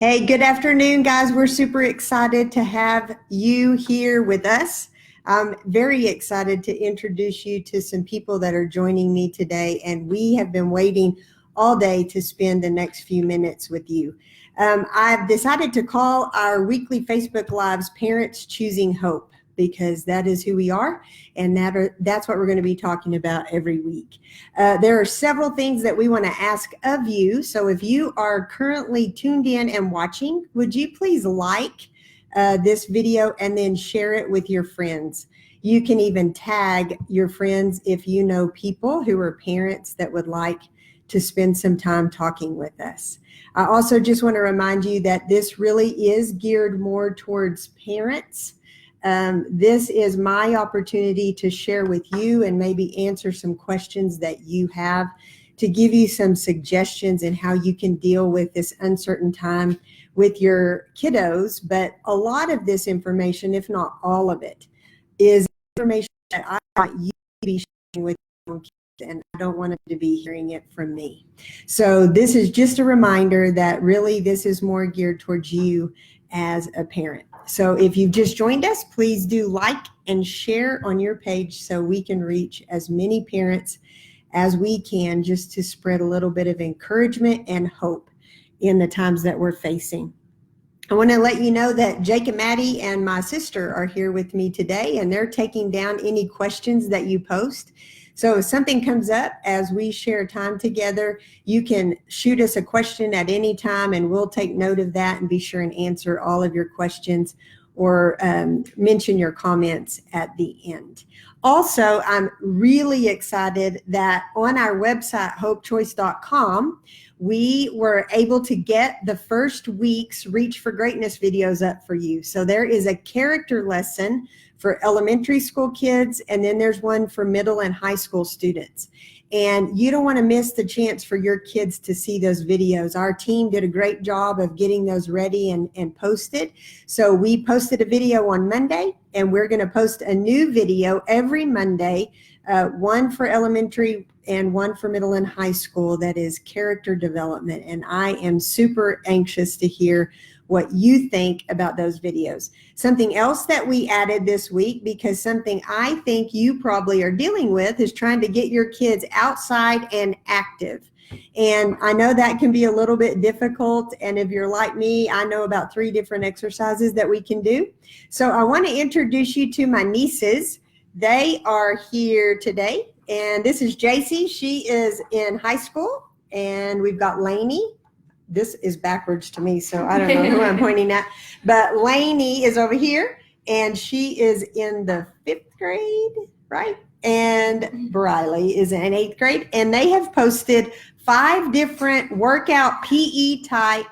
Hey, good afternoon, guys. We're super excited to have you here with us. I'm very excited to introduce you to some people that are joining me today, and we have been waiting all day to spend the next few minutes with you. I've decided to call our weekly Facebook Lives Parents Choosing Hope, because that is who we are, and that's what we're going to be talking about every week. There are several things that we want to ask of you. So if you are currently tuned in and watching, would you please like this video and then share it with your friends? You can even tag your friends if you know people who are parents that would like to spend some time talking with us. I also just want to remind you that this really is geared more towards parents. This is my opportunity to share with you and maybe answer some questions that you have, to give you some suggestions in how you can deal with this uncertain time with your kiddos. But a lot of this information, if not all of it, is information that I want you to be sharing with your kids, and I don't want them to be hearing it from me. So this is just a reminder that really this is more geared towards you as a parent. So if you've just joined us, please do like and share on your page so we can reach as many parents as we can, just to spread a little bit of encouragement and hope in the times that we're facing. I want to let you know that Jake and Maddie and my sister are here with me today, and they're taking down any questions that you post. So if something comes up as we share time together, you can shoot us a question at any time, and we'll take note of that and be sure and answer all of your questions or mention your comments at the end. Also, I'm really excited that on our website, hopechoice.com, we were able to get the first week's Reach for Greatness videos up for you. So there is a character lesson for elementary school kids, and then there's one for middle and high school students. And you don't want to miss the chance for your kids to see those videos. Our team did a great job of getting those ready and posted. So we posted a video on Monday, and we're going to post a new video every Monday, one for elementary and one for middle and high school, that is character development. And I am super anxious to hear what you think about those videos. Something else that we added this week, because something I think you probably are dealing with, is trying to get your kids outside and active. And I know that can be a little bit difficult. And if you're like me, I know about 3 different exercises that we can do. So I want to introduce you to my nieces. They are here today. And this is JC. She is in high school. And we've got Lainey. This is backwards to me, so I don't know who I'm pointing at. But Lainey is over here, and she is in the 5th grade, right? And Briley is in 8th grade. And they have posted 5 different workout PE type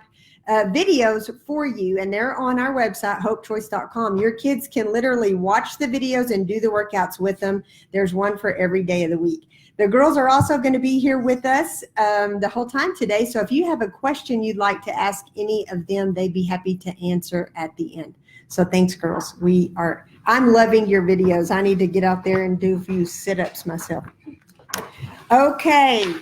videos for you, and they're on our website, hopechoice.com. Your kids can literally watch the videos and do the workouts with them. There's one for every day of the week. The girls are also going to be here with us the whole time today. So if you have a question you'd like to ask any of them, they'd be happy to answer at the end. So thanks, girls. I'm loving your videos. I need to get out there and do a few sit-ups myself. Okay,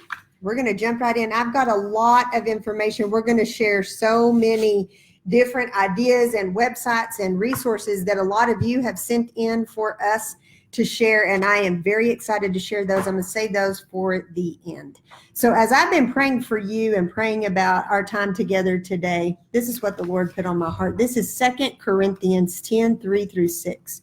we're going to jump right in. I've got a lot of information. We're going to share so many different ideas and websites and resources that a lot of you have sent in for us to share, and I am very excited to share those. I'm going to save those for the end. So as I've been praying for you and praying about our time together today, this is what the Lord put on my heart. This is 2 Corinthians 10, 3 through 6.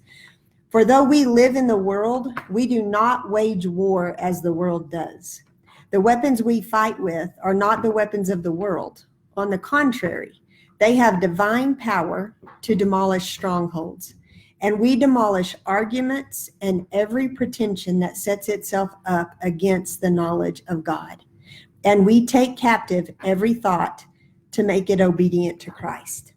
For though we live in the world, we do not wage war as the world does. The weapons we fight with are not the weapons of the world. On the contrary, they have divine power to demolish strongholds. And we demolish arguments and every pretension that sets itself up against the knowledge of God. And we take captive every thought to make it obedient to Christ.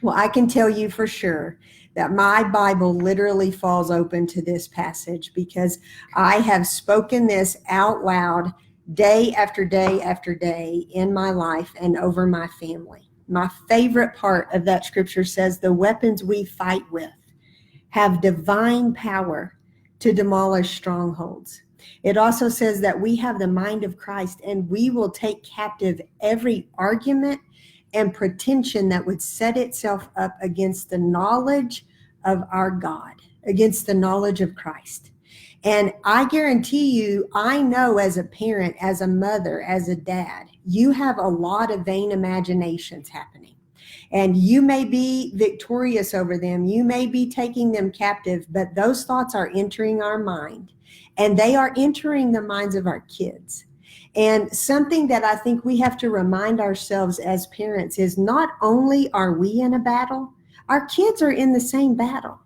Well, I can tell you for sure that my Bible literally falls open to this passage, because I have spoken this out loud day after day after day in my life and over my family. My favorite part of that scripture says the weapons we fight with have divine power to demolish strongholds. It also says that we have the mind of Christ, and we will take captive every argument and pretension that would set itself up against the knowledge of our God, against the knowledge of Christ. And I guarantee you, I know as a parent, as a mother, as a dad, you have a lot of vain imaginations happening. And you may be victorious over them. You may be taking them captive, but those thoughts are entering our mind, and they are entering the minds of our kids. And something that I think we have to remind ourselves as parents is not only are we in a battle, our kids are in the same battle.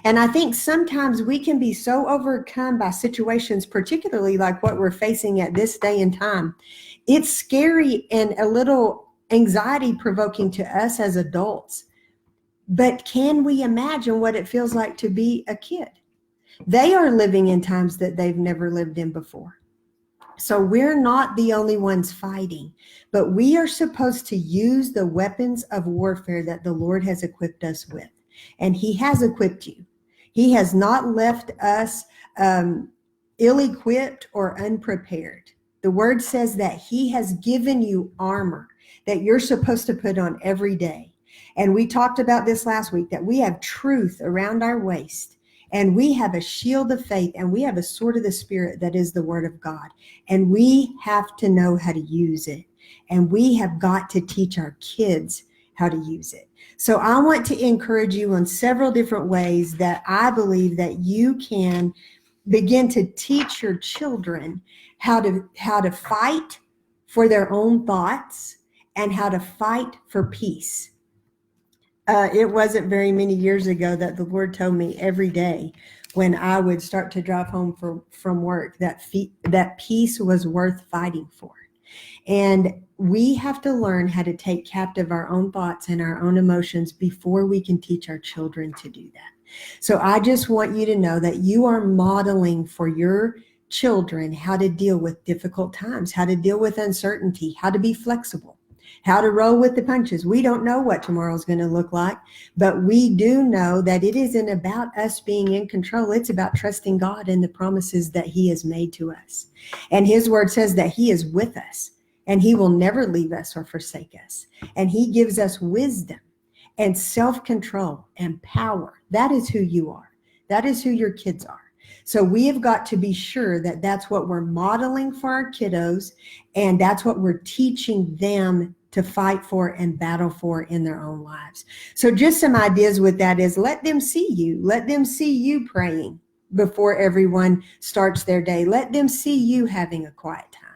And I think sometimes we can be so overcome by situations, particularly like what we're facing at this day and time. It's scary and a little anxiety provoking to us as adults. But can we imagine what it feels like to be a kid? They are living in times that they've never lived in before. So we're not the only ones fighting, but we are supposed to use the weapons of warfare that the Lord has equipped us with. And he has equipped you. He has not left us ill-equipped or unprepared. The word says that he has given you armor that you're supposed to put on every day. And we talked about this last week, that we have truth around our waist, and we have a shield of faith, and we have a sword of the Spirit that is the word of God. And we have to know how to use it. And we have got to teach our kids how to use it. So I want to encourage you on several different ways that I believe that you can begin to teach your children how to fight for their own thoughts and how to fight for peace. It wasn't very many years ago that the Lord told me every day when I would start to drive home from work that peace was worth fighting for. And we have to learn how to take captive our own thoughts and our own emotions before we can teach our children to do that. So I just want you to know that you are modeling for your children how to deal with difficult times, how to deal with uncertainty, how to be flexible, how to roll with the punches. We don't know what tomorrow's going to look like, but we do know that it isn't about us being in control. It's about trusting God and the promises that he has made to us. And his word says that he is with us and he will never leave us or forsake us. And he gives us wisdom and self-control and power. That is who you are. That is who your kids are. So we have got to be sure that that's what we're modeling for our kiddos, and that's what we're teaching them to fight for and battle for in their own lives. So just some ideas with that is let them see you. Let them see you praying before everyone starts their day. Let them see you having a quiet time.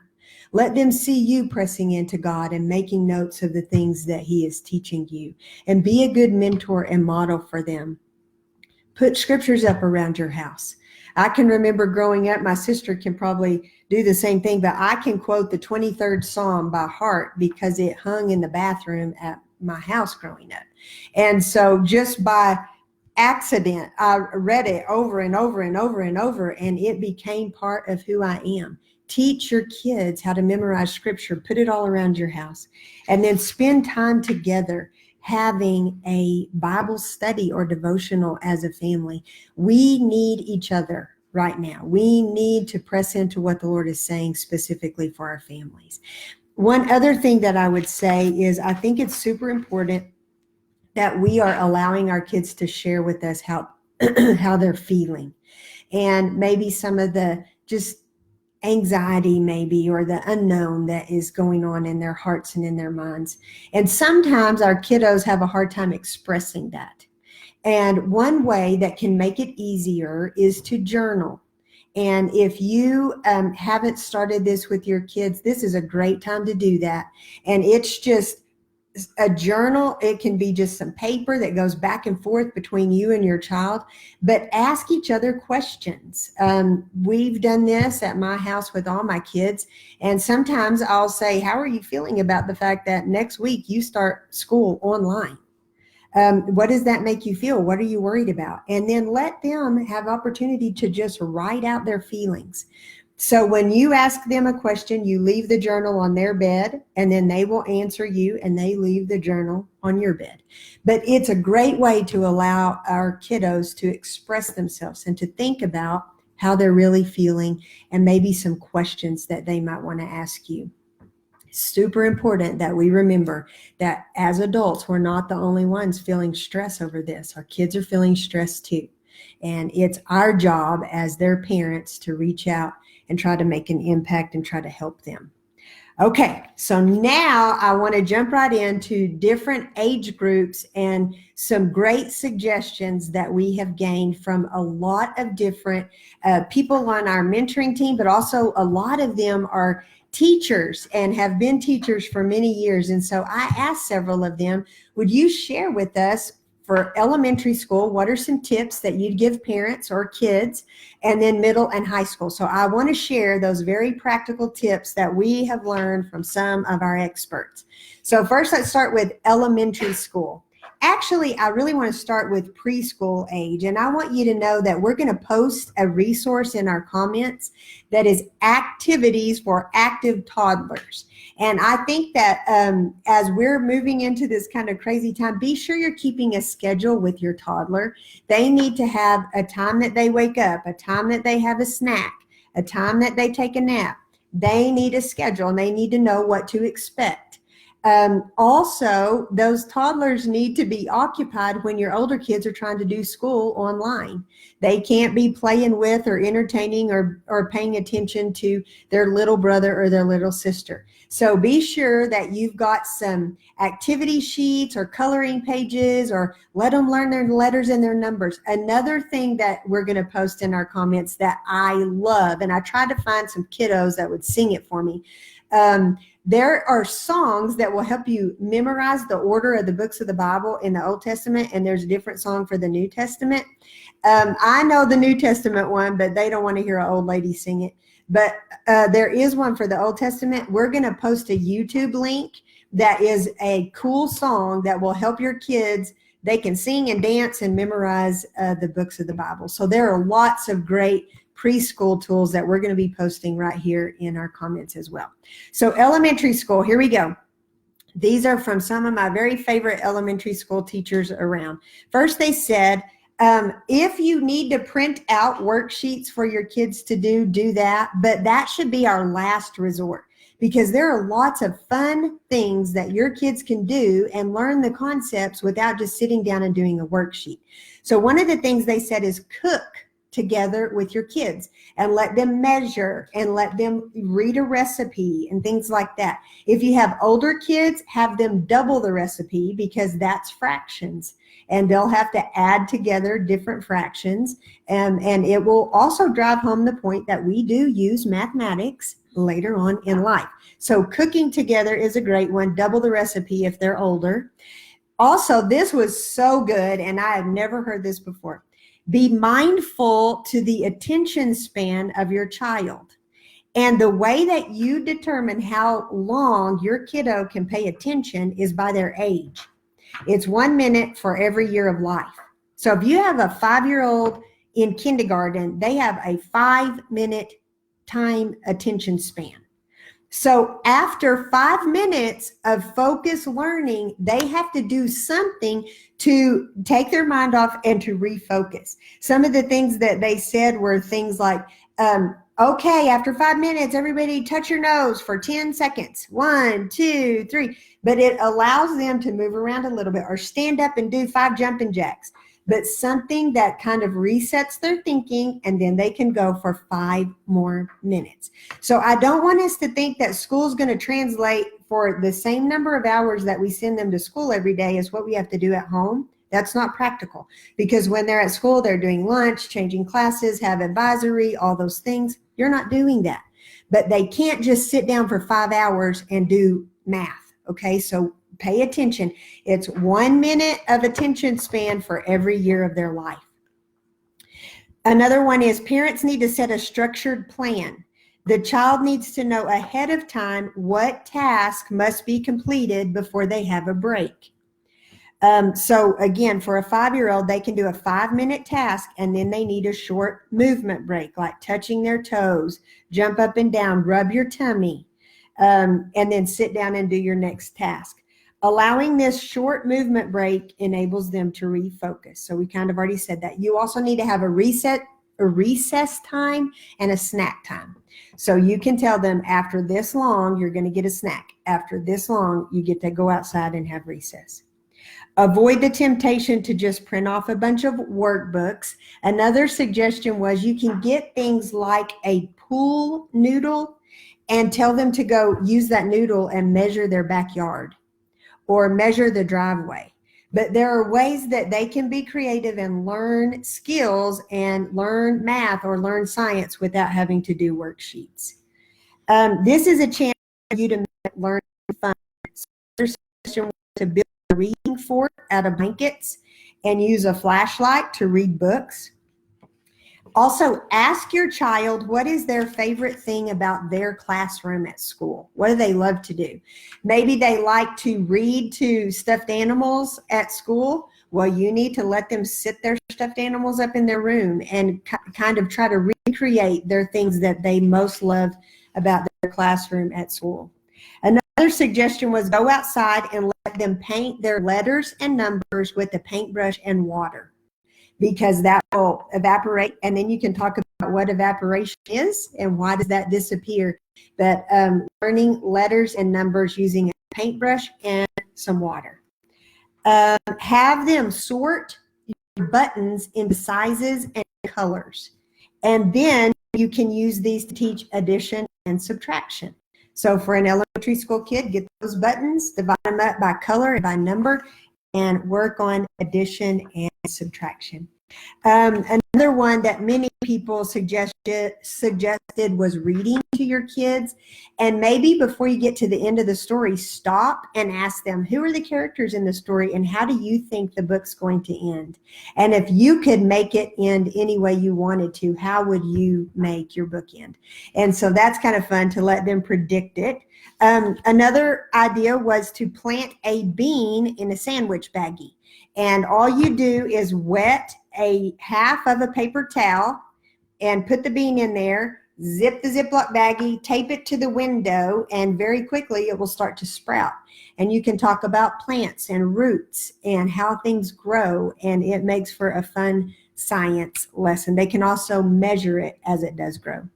Let them see you pressing into God and making notes of the things that he is teaching you, and be a good mentor and model for them. Put scriptures up around your house. I can remember growing up, my sister can probably do the same thing, but I can quote the 23rd Psalm by heart because it hung in the bathroom at my house growing up. And so just by accident, I read it over and over and over and over, and it became part of who I am. Teach your kids how to memorize scripture, put it all around your house, and then spend time together having a Bible study or devotional as a family. We need each other right now. We need to press into what the Lord is saying specifically for our families. One other thing that I would say is I think it's super important that we are allowing our kids to share with us how they're feeling, and maybe some of the just anxiety maybe, or the unknown that is going on in their hearts and in their minds. And sometimes our kiddos have a hard time expressing that. And one way that can make it easier is to journal. And if you haven't started this with your kids, this is a great time to do that. And it's just a journal. It can be just some paper that goes back and forth between you and your child, but ask each other questions. We've done this at my house with all my kids. And sometimes I'll say, how are you feeling about the fact that next week you start school online? What does that make you feel? What are you worried about? And then let them have opportunity to just write out their feelings. So when you ask them a question, you leave the journal on their bed, and then they will answer you, and they leave the journal on your bed. But it's a great way to allow our kiddos to express themselves and to think about how they're really feeling, and maybe some questions that they might want to ask you. Super important that we remember that as adults, we're not the only ones feeling stress over this. Our kids are feeling stress too. And it's our job as their parents to reach out and try to make an impact and try to help them. Okay, so now I want to jump right into different age groups and some great suggestions that we have gained from a lot of different people on our mentoring team, but also a lot of them are teachers and have been teachers for many years. And so I asked several of them, would you share with us for elementary school, what are some tips that you'd give parents or kids, and then middle and high school? So I want to share those very practical tips that we have learned from some of our experts. So first, let's start with elementary school. Actually, I really want to start with preschool age, and I want you to know that we're going to post a resource in our comments that is activities for active toddlers. And I think that as we're moving into this kind of crazy time, be sure you're keeping a schedule with your toddler. They need to have a time that they wake up, a time that they have a snack, a time that they take a nap. They need a schedule and they need to know what to expect. Also, those toddlers need to be occupied when your older kids are trying to do school online. They can't be playing with or entertaining or paying attention to their little brother or their little sister. So be sure that you've got some activity sheets or coloring pages, or let them learn their letters and their numbers. Another thing that we're going to post in our comments that I love, and I tried to find some kiddos that would sing it for me. There are songs that will help you memorize the order of the books of the Bible in the Old Testament, and there's a different song for the New Testament. I know the New Testament one, but they don't want to hear an old lady sing it. But there is one for the Old Testament. We're going to post a YouTube link that is a cool song that will help your kids. They can sing and dance and memorize the books of the Bible. So there are lots of great preschool tools that we're going to be posting right here in our comments as well. So elementary school, here we go. These are from some of my very favorite elementary school teachers around. First, they said, if you need to print out worksheets for your kids to do that, but that should be our last resort, because there are lots of fun things that your kids can do and learn the concepts without just sitting down and doing a worksheet. So one of the things they said is cook together with your kids and let them measure and let them read a recipe and things like that. If you have older kids, have them double the recipe, because that's fractions and they'll have to add together different fractions. And it will also drive home the point that we do use mathematics later on in life. So cooking together is a great one. Double the recipe if they're older. Also, this was so good, and I have never heard this before. Be mindful to the attention span of your child. And the way that you determine how long your kiddo can pay attention is by their age. It's 1 minute for every year of life. So if you have a 5-year-old in kindergarten, they have a 5-minute time attention span. So after 5 minutes of focused learning, they have to do something to take their mind off and to refocus. Some of the things that they said were things like, okay, after 5 minutes, everybody touch your nose for 10 seconds. 1, 2, 3. But it allows them to move around a little bit or stand up and do 5 jumping jacks. But something that kind of resets their thinking, and then they can go for 5 more minutes. So I don't want us to think that school's going to translate for the same number of hours that we send them to school every day as what we have to do at home. That's not practical, because when they're at school, they're doing lunch, changing classes, have advisory, all those things. You're not doing that. But they can't just sit down for 5 hours and do math. Okay, so pay attention. It's 1 minute of attention span for every year of their life. Another one is parents need to set a structured plan. The child needs to know ahead of time what task must be completed before they have a break. So again, for a 5-year-old, they can do a 5-minute task, and then they need a short movement break, like touching their toes, jump up and down, rub your tummy, and then sit down and do your next task. Allowing this short movement break enables them to refocus. So we kind of already said that. You also need to have a reset a recess time and a snack time. So you can tell them after this long, you're going to get a snack. After this long, you get to go outside and have recess. Avoid the temptation to just print off a bunch of workbooks. Another suggestion was you can get things like a pool noodle and tell them to go use that noodle and measure their backyard or measure the driveway. But there are ways that they can be creative and learn skills and learn math or learn science without having to do worksheets. This is a chance for you to make learning fun. So there's a suggestion to build a reading fort out of blankets and use a flashlight to read books. Also, ask your child what is their favorite thing about their classroom at school. What do they love to do? Maybe they like to read to stuffed animals at school. Well, you need to let them sit their stuffed animals up in their room and kind of try to recreate their things that they most love about their classroom at school. Another suggestion was go outside and let them paint their letters and numbers with a paintbrush and water, because that will evaporate, and then you can talk about what evaporation is and why does that disappear. But learning letters and numbers using a paintbrush and some water. Have them sort your buttons into sizes and colors, and then you can use these to teach addition and subtraction. So for an elementary school kid, get those buttons, divide them up by color and by number, and work on addition and subtraction. Another one that many people suggested was reading to your kids. And maybe before you get to the end of the story, stop and ask them, who are the characters in the story and how do you think the book's going to end? And if you could make it end any way you wanted to, how would you make your book end? And so that's kind of fun to let them predict it. Another idea was to plant a bean in a sandwich baggie. And all you do is wet a half of a paper towel and put the bean in there, zip the Ziploc baggie, tape it to the window, and very quickly it will start to sprout. And you can talk about plants and roots and how things grow, and it makes for a fun science lesson. They can also measure it as it does grow.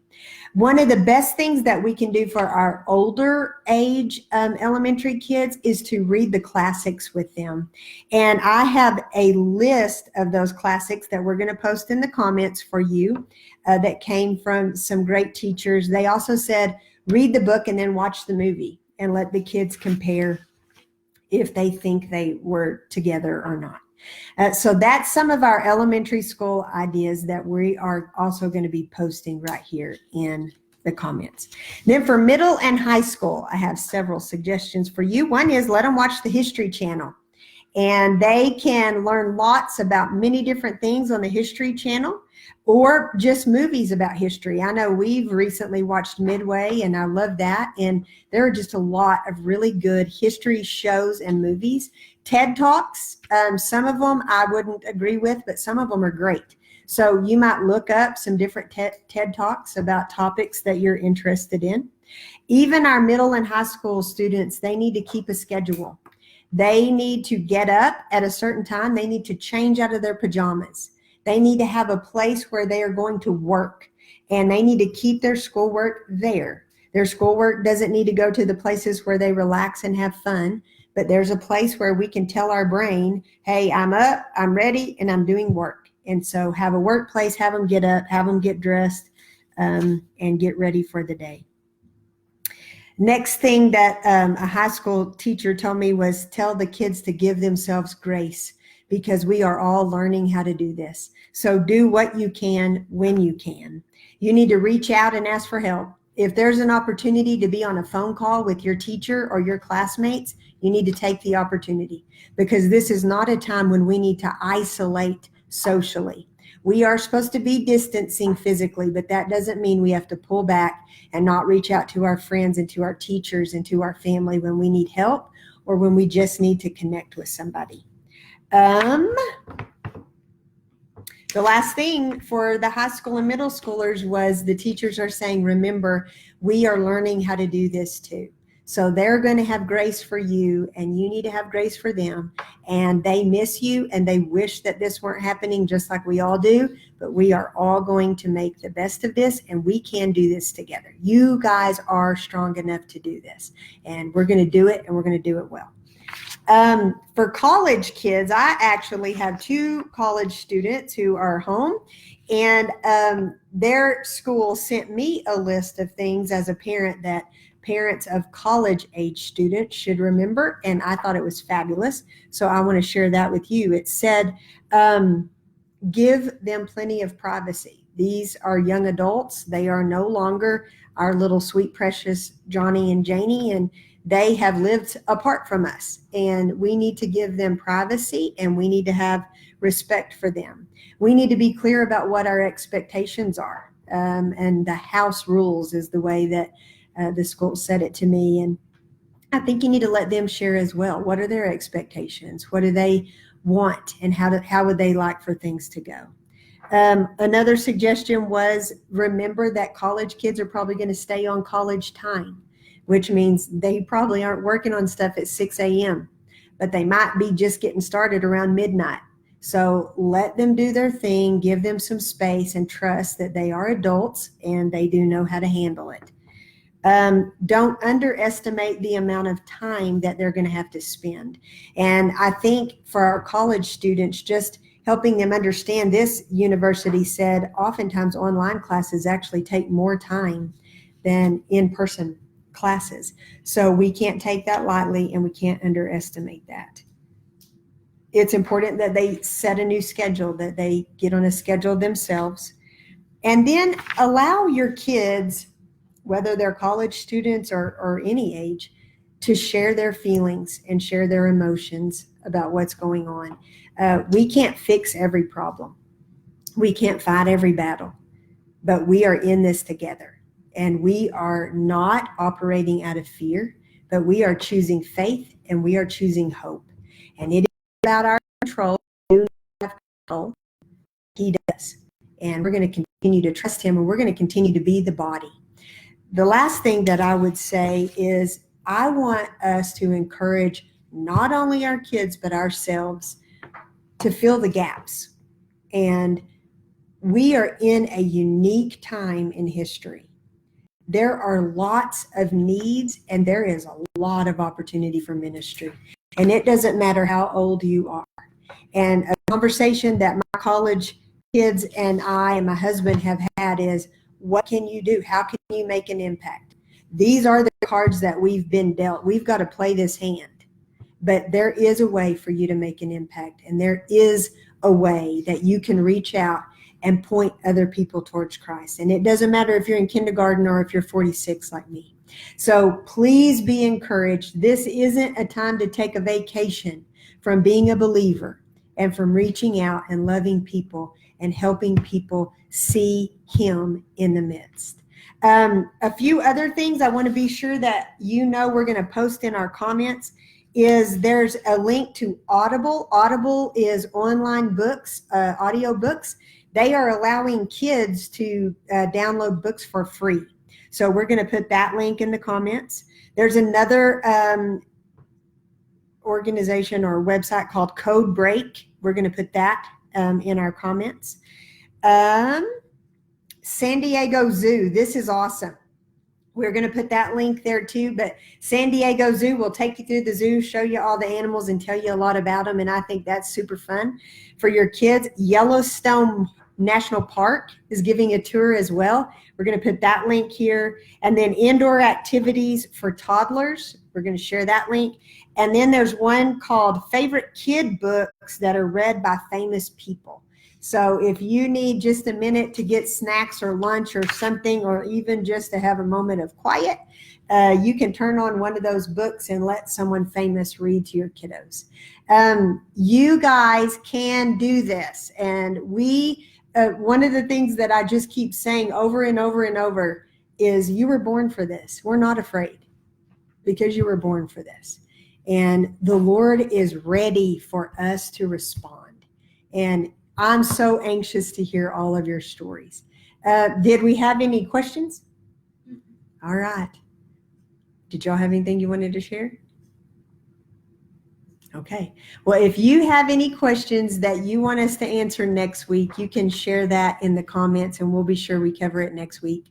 One of the best things that we can do for our older age elementary kids is to read the classics with them. And I have a list of those classics that we're going to post in the comments for you that came from some great teachers. They also said, read the book and then watch the movie and let the kids compare if they think they were together or not. So that's some of our elementary school ideas that we are also going to be posting right here in the comments. Then for middle and high school, I have several suggestions for you. One is let them watch the History Channel, and they can learn lots about many different things on the History Channel, or just movies about history. I know we've recently watched Midway, and I love that. And there are just a lot of really good history shows and movies. TED Talks, some of them I wouldn't agree with, but some of them are great. So you might look up some different TED Talks about topics that you're interested in. Even our middle and high school students, they need to keep a schedule. They need to get up at a certain time. They need to change out of their pajamas. They need to have a place where they are going to work, and they need to keep their schoolwork there. Their schoolwork doesn't need to go to the places where they relax and have fun, but there's a place where we can tell our brain, hey, I'm up, I'm ready, and I'm doing work. And so have a workplace, have them get up, have them get dressed, and get ready for the day. Next thing that a high school teacher told me was tell the kids to give themselves grace, because we are all learning how to do this. So do what you can when you can. You need to reach out and ask for help. If there's an opportunity to be on a phone call with your teacher or your classmates, you need to take the opportunity, because this is not a time when we need to isolate socially. We are supposed to be distancing physically, but that doesn't mean we have to pull back and not reach out to our friends and to our teachers and to our family when we need help or when we just need to connect with somebody. The last thing for the high school and middle schoolers was the teachers are saying, remember, we are learning how to do this too. So they're going to have grace for you, and you need to have grace for them. And they miss you, and they wish that this weren't happening, just like we all do. But we are all going to make the best of this, and we can do this together. You guys are strong enough to do this, and we're going to do it, and we're going to do it well. For college kids, I actually have 2 college students who are home, and their school sent me a list of things as a parent that parents of college age students should remember, and I thought it was fabulous. So I want to share that with you. It said, give them plenty of privacy. These are young adults. They are no longer our little sweet, precious Johnny and Janie, and they have lived apart from us, and we need to give them privacy, and we need to have respect for them. We need to be clear about what our expectations are, and the house rules is the way that the school said it to me. And I think you need to let them share as well. What are their expectations? What do they want? And how would they like for things to go? Another suggestion was, remember that college kids are probably going to stay on college time, which means they probably aren't working on stuff at 6 a.m., but they might be just getting started around midnight. So let them do their thing, give them some space, and trust that they are adults and they do know how to handle it. Don't underestimate the amount of time that they're going to have to spend. And I think for our college students, just helping them understand, this university said oftentimes online classes actually take more time than in-person classes. So we can't take that lightly, and we can't underestimate that. It's important that they set a new schedule, that they get on a schedule themselves, and then allow your kids, whether they're college students or any age, to share their feelings and share their emotions about what's going on. We can't fix every problem. We can't fight every battle, but we are in this together. And we are not operating out of fear, but we are choosing faith, and we are choosing hope. And it is about our control. We do not have control. He does. And we're going to continue to trust him, and we're going to continue to be the body. The last thing that I would say is, I want us to encourage not only our kids, but ourselves to fill the gaps. And we are in a unique time in history. There are lots of needs, and there is a lot of opportunity for ministry. And it doesn't matter how old you are. And a conversation that my college kids and I and my husband have had is, what can you do? How can you make an impact? These are the cards that we've been dealt. We've got to play this hand. But there is a way for you to make an impact, and there is a way that you can reach out and point other people towards Christ. And it doesn't matter if you're in kindergarten or if you're 46 like me. So please be encouraged. This isn't a time to take a vacation from being a believer and from reaching out and loving people and helping people see him in the midst. A few other things I want to be sure that you know we're going to post in our comments is there's a link to Audible. Audible is online books, audio books. They are allowing kids to download books for free. So we're going to put that link in the comments. There's another organization or website called Code Break. We're going to put that in our comments. San Diego Zoo. This is awesome. We're going to put that link there too, but San Diego Zoo will take you through the zoo, show you all the animals, and tell you a lot about them, and I think that's super fun for your kids. Yellowstone National Park is giving a tour as well. We're going to put that link here. And then indoor activities for toddlers. We're going to share that link. And then there's one called Favorite Kid Books that are read by famous people. So if you need just a minute to get snacks or lunch or something, or even just to have a moment of quiet, you can turn on one of those books and let someone famous read to your kiddos. You guys can do this. And one of the things that I just keep saying over and over and over is, you were born for this. We're not afraid, because you were born for this. And the Lord is ready for us to respond. And I'm so anxious to hear all of your stories. Did we have any questions? All right. Did y'all have anything you wanted to share? Okay. Well, if you have any questions that you want us to answer next week, you can share that in the comments and we'll be sure we cover it next week.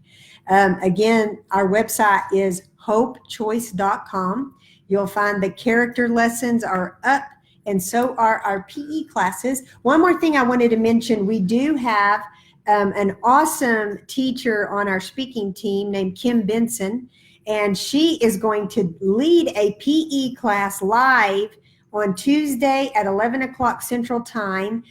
Again, our website is hopechoice.com. You'll find the character lessons are up, and so are our PE classes. One more thing I wanted to mention, we do have an awesome teacher on our speaking team named Kim Benson, and she is going to lead a PE class live on Tuesday at 11 o'clock Central Time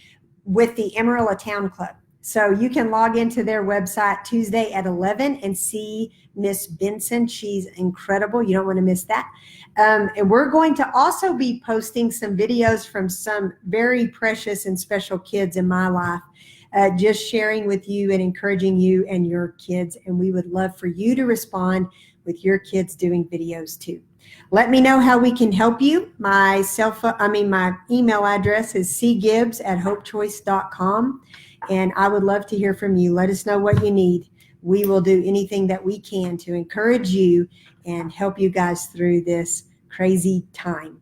with the Amarillo Town Club. So you can log into their website Tuesday at 11 and see Miss Benson. She's incredible. You don't want to miss that. And we're going to also be posting some videos from some very precious and special kids in my life, just sharing with you and encouraging you and your kids. And we would love for you to respond with your kids doing videos too. Let me know how we can help you. My email address is cgibbs@hopechoice.com, and I would love to hear from you. Let us know what you need. We will do anything that we can to encourage you and help you guys through this crazy time.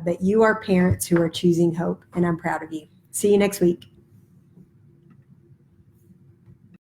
But you are parents who are choosing hope, and I'm proud of you. See you next week.